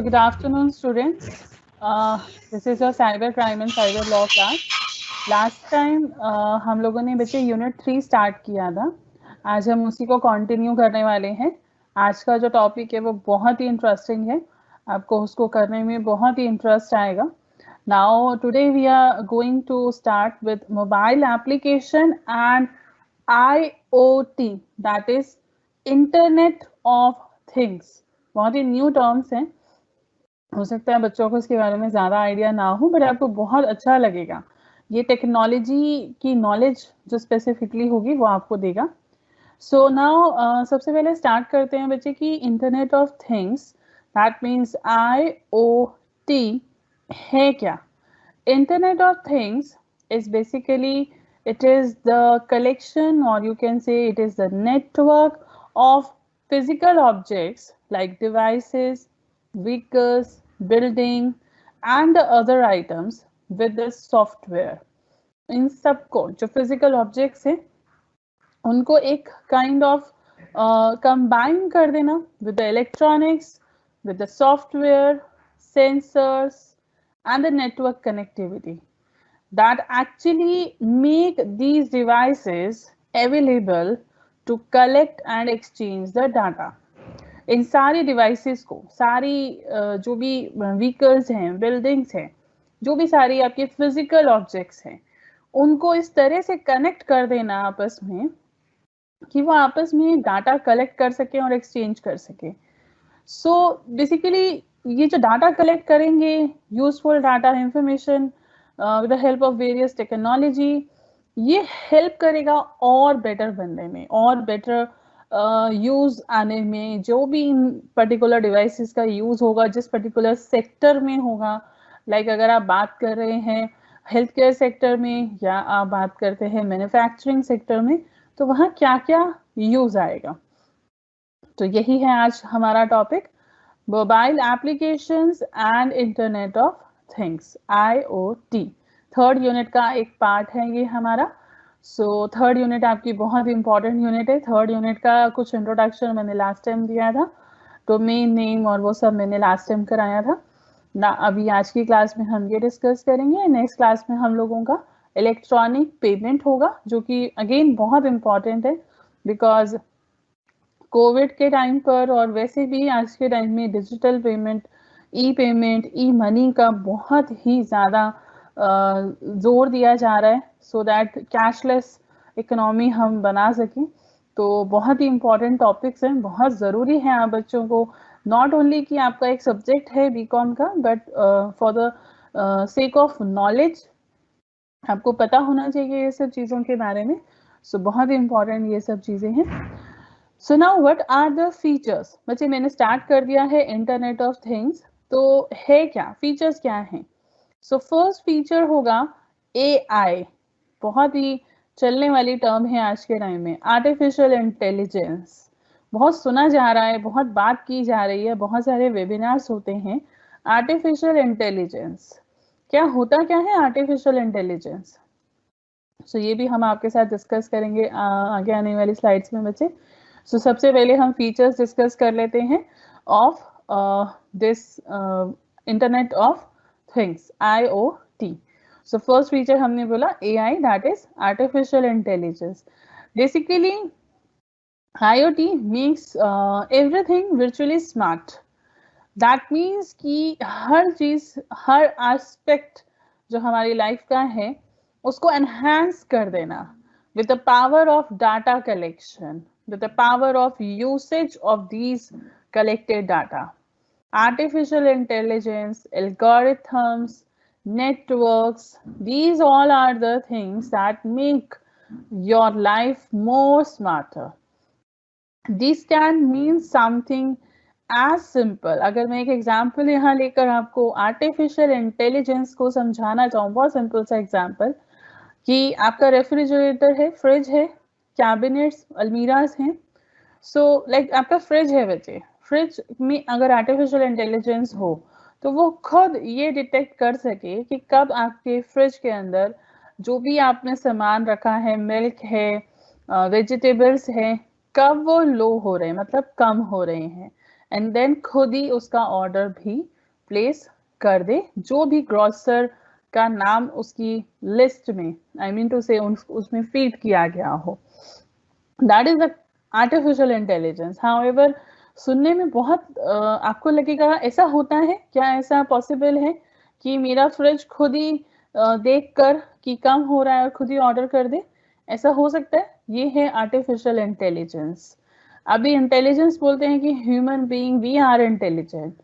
So good afternoon, students. This is your cyber crime and cyber law class. Last time हम लोगों ने बच्चे unit 3 start किया था. आज हम उसी को कंटिन्यू करने वाले हैं. आज का जो टॉपिक है वो बहुत ही इंटरेस्टिंग है. आपको उसको करने में बहुत ही इंटरेस्ट आएगा. Now today we are going to start with mobile application and IoT, that is internet of things. बहुत ही न्यू टर्म्स हैं. हो सकता है बच्चों को इसके बारे में ज़्यादा आइडिया ना हो, बट आपको बहुत अच्छा लगेगा. ये टेक्नोलॉजी की नॉलेज जो स्पेसिफिकली होगी वो आपको देगा. सो नाउ सबसे पहले स्टार्ट करते हैं बच्चे की internet of things. That means IoT है क्या? Internet of things is basically it is the collection, or you can say it is the network of physical objects like devices, vehicles, building and the other items with the software. इन सबको जो physical objects हैं उनको एक kind of combine कर देना with the electronics, with the software, sensors and the network connectivity that actually make these devices available to collect and exchange the data. इन सारी devices को, सारी जो भी व्हीकल्स हैं, बिल्डिंग्स हैं, जो भी सारी आपके फिजिकल ऑब्जेक्ट्स हैं, उनको इस तरह से कनेक्ट कर देना आपस में कि वो आपस में डाटा कलेक्ट कर सके और एक्सचेंज कर सके. सो बेसिकली ये जो डाटा कलेक्ट करेंगे, useful data, information with the help of various technology, ये हेल्प करेगा और बेटर बनने में, और बेटर यूज आने में. जो भी इन पर्टिकुलर डिवाइसेस का यूज होगा, जिस पर्टिकुलर सेक्टर में होगा, लाइक अगर आप बात कर रहे हैं हेल्थ केयर सेक्टर में या आप बात करते हैं मैन्युफैक्चरिंग सेक्टर में, तो वहाँ क्या क्या यूज आएगा. तो यही है आज हमारा topic, mobile applications and internet of things, IoT. Third unit का एक पार्ट है ये हमारा. सो थर्ड यूनिट आपकी बहुत इंपॉर्टेंट यूनिट है. थर्ड यूनिट का कुछ इंट्रोडक्शन मैंने लास्ट टाइम दिया था, डोमेन नेम और वो सब मैंने लास्ट टाइम कराया था ना. अभी आज की क्लास में हम ये डिस्कस करेंगे. नेक्स्ट क्लास में हम लोगों का इलेक्ट्रॉनिक पेमेंट होगा, जो कि अगेन बहुत इंपॉर्टेंट है, बिकॉज कोविड के टाइम पर और वैसे भी आज के टाइम में डिजिटल पेमेंट, ई पेमेंट, ई मनी का बहुत ही ज़्यादा जोर दिया जा रहा है, सो दैट कैशलेस इकोनॉमी हम बना सकें. तो बहुत ही इंपॉर्टेंट टॉपिक्स हैं, बहुत ज़रूरी है आप बच्चों को, नॉट ओनली कि आपका एक सब्जेक्ट है बीकॉम का, but for the sake of knowledge आपको पता होना चाहिए ये सब चीज़ों के बारे में. सो बहुत ही इंपॉर्टेंट ये सब चीज़ें हैं. So now what are the features. बच्चे मैंने स्टार्ट कर दिया है इंटरनेट ऑफ थिंग्स. तो है क्या, फीचर्स क्या हैं? सो फर्स्ट फीचर होगा AI. बहुत ही चलने वाली टर्म है आज के टाइम में, आर्टिफिशियल इंटेलिजेंस. बहुत सुना जा रहा है, बहुत बात की जा रही है, बहुत सारे वेबिनार्स होते हैं. आर्टिफिशियल इंटेलिजेंस क्या होता, क्या है आर्टिफिशियल इंटेलिजेंस? सो ये भी हम आपके साथ डिस्कस करेंगे आगे आने वाली स्लाइड्स में बच्चे. सो सबसे पहले हम फीचर्स डिस्कस कर लेते हैं of this internet of things, IoT. So first feature हमने बोला AI, that is artificial intelligence. Basically IoT makes everything virtually smart. That means कि हर चीज, हर एस्पेक्ट जो हमारी लाइफ का है उसको एनहांस कर देना with the power of data collection, with the power of usage of these collected data. Artificial intelligence, algorithms, networks, these all are the things that make your life more smarter. This can mean something as simple. अगर मैं एक example यहाँ लेकर आपको artificial intelligence को समझाना चाहूँ, बहुत सिंपल सा एग्जाम्पल, कि आपका रेफ्रिजरेटर है, फ्रिज है, कैबिनेट्स, अलमीराज हैं. सो लाइक आपका फ्रिज है बच्चे, फ्रिज में अगर आर्टिफिशियल इंटेलिजेंस हो तो वो खुद ये डिटेक्ट कर सके कि कब आपके फ्रिज के अंदर जो भी आपने सामान रखा है, मिल्क है, वेजिटेबल्स है, कब वो लो हो रहे हैं, मतलब कम हो रहे हैं, एंड देन खुद ही उसका ऑर्डर भी प्लेस कर दे, जो भी ग्रोसर का नाम उसकी लिस्ट में, आई मीन टू से उसमें फीड किया गया हो, that is the artificial intelligence. However सुनने में बहुत आपको लगेगा ऐसा होता है क्या, ऐसा पॉसिबल है कि मेरा फ्रिज खुद ही देख कर कि कम हो रहा है और खुद ही ऑर्डर कर दे? ऐसा हो सकता है? ये है आर्टिफिशियल इंटेलिजेंस। अभी इंटेलिजेंस बोलते हैं कि human being we are intelligent,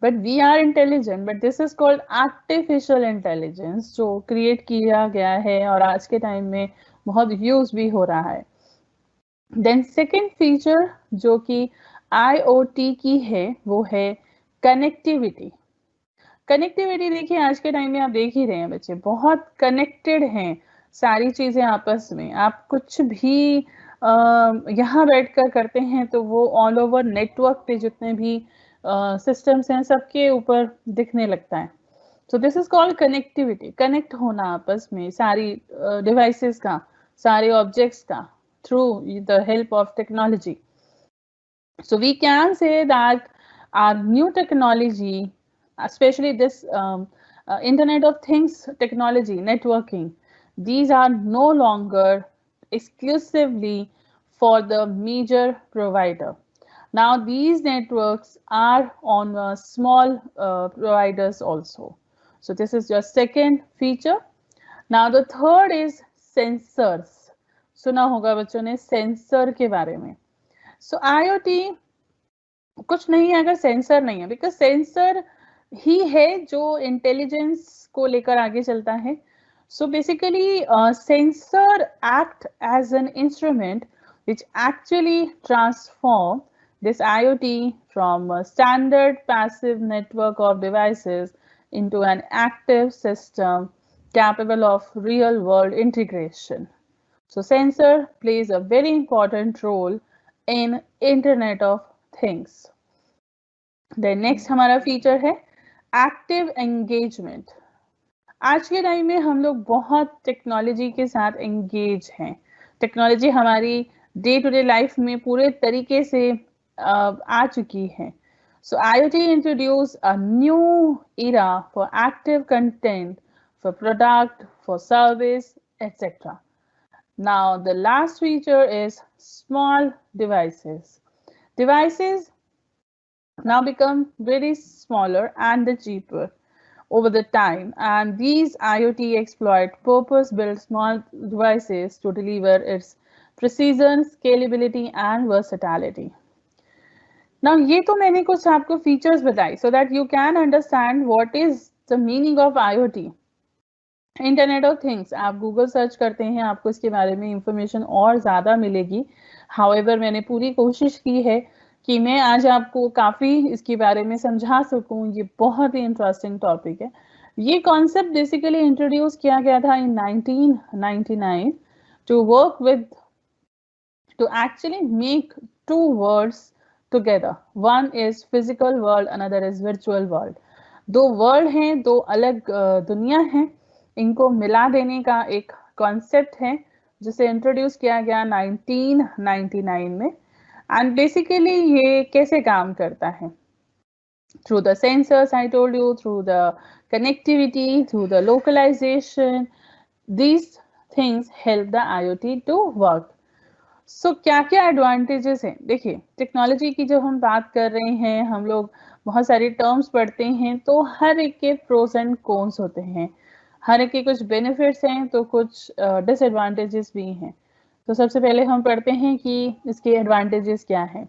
but we are intelligent, but this is called artificial intelligence, जो क्रिएट किया गया है और आज के टाइम में बहुत यूज भी हो रहा है। देन सेकेंड फीचर जो कि IoT की है वो है कनेक्टिविटी। कनेक्टिविटी देखिए आज के टाइम में आप देख ही रहे हैं बच्चे बहुत कनेक्टेड हैं सारी चीजें आपस में। आप कुछ भी यहाँ बैठकर करते हैं तो वो ऑल ओवर नेटवर्क पे जितने भी सिस्टम्स हैं सबके ऊपर दिखने लगता है। So this is called connectivity, connect होना आपस में सारी डिवाइसेस का, सारे ऑब्जेक्ट्स का through the help of technology. So we can say that our new technology, especially this Internet of Things technology, networking, these are no longer exclusively for the major provider. Now these networks are on small providers also. So this is your second feature. Now the third is sensors. सुना होगा बच्चों ने sensor के बारे में। सो IoT कुछ नहीं है अगर सेंसर नहीं है, बिकॉज सेंसर ही है जो इंटेलिजेंस को लेकर आगे चलता है। So basically sensor act as an instrument which actually transform this IoT from a standard passive network of devices into an active system capable of real world integration. So sensor plays a very important role in Internet of Things. Then next हमारा feature है active engagement. आज के time में हम लोग बहुत technology के साथ एंगेज हैं। टेक्नोलॉजी हमारी डे टू डे लाइफ में पूरे तरीके से आ चुकी है। सो IoT introduce a new era for active content, for product, for service, etc. Now the last feature is small devices. Devices now become very smaller and cheaper over the time, and these IoT exploit purpose-built small devices to deliver its precision, scalability and versatility. Now ये तो मैंने कुछ आपको features बताई so that you can understand what is the meaning of IoT. Internet of things आप Google search करते हैं आपको इसके बारे में इंफॉर्मेशन और ज़्यादा मिलेगी। हाउएवर मैंने पूरी कोशिश की है कि मैं आज आपको काफ़ी इसके बारे में समझा सकूं। ये बहुत ही इंटरेस्टिंग टॉपिक है। ये कॉन्सेप्ट बेसिकली इंट्रोड्यूस किया गया था in 1999 to work with to actually make two worlds together. One is physical world, another is virtual world. दो वर्ल्ड हैं, दो अलग दुनिया हैं, इनको मिला देने का एक कॉन्सेप्ट है जिसे इंट्रोड्यूस किया गया 1999 में। एंड बेसिकली ये कैसे काम करता है? Through the sensors I told you, through the connectivity, through the localization, these things help the IoT to work. So क्या क्या एडवांटेजेस हैं? देखिए टेक्नोलॉजी की जब हम बात कर रहे हैं, हम लोग बहुत सारे टर्म्स पढ़ते हैं तो हर एक के प्रोस एंड कॉन्स होते हैं, हर एक के कुछ बेनिफिट्स हैं तो कुछ डिसएडवांटेजेस भी हैं। तो सबसे पहले हम पढ़ते हैं कि इसके एडवांटेजेस क्या हैं।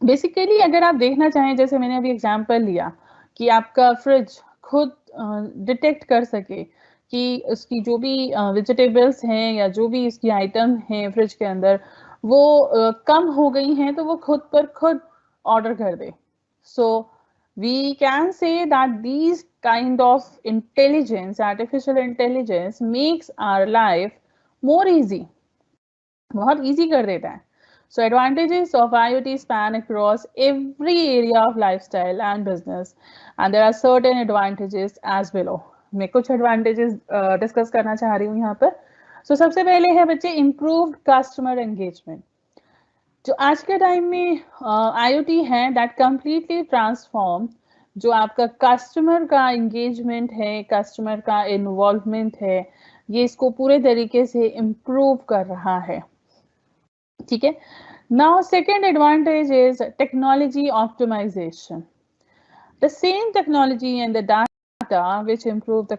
बेसिकली अगर आप देखना चाहें, जैसे मैंने अभी एग्जांपल लिया कि आपका फ्रिज खुद डिटेक्ट कर सके कि उसकी जो भी वेजिटेबल्स हैं या जो भी इसकी आइटम हैं फ्रिज के अंदर वो कम हो गई हैं तो वो खुद पर खुद ऑर्डर कर दे। सो we can say that these kind of intelligence, artificial intelligence makes our life more easy, बहुत easy कर देता है। So advantages of IoT span across every area of lifestyle and business, and there are certain advantages as below. मैं कुछ advantages discuss करना चाह रही हूँ यहाँ पर। So सबसे पहले है बच्चे improved customer engagement। जो आज के टाइम में IoT है that completely transform जो आपका कस्टमर का एंगेजमेंट है, कस्टमर का इन्वॉल्वमेंट है, ये इसको पूरे तरीके से इम्प्रूव कर रहा है। ठीक है। Now second advantage is technology optimisation. The same technology and the data which improve the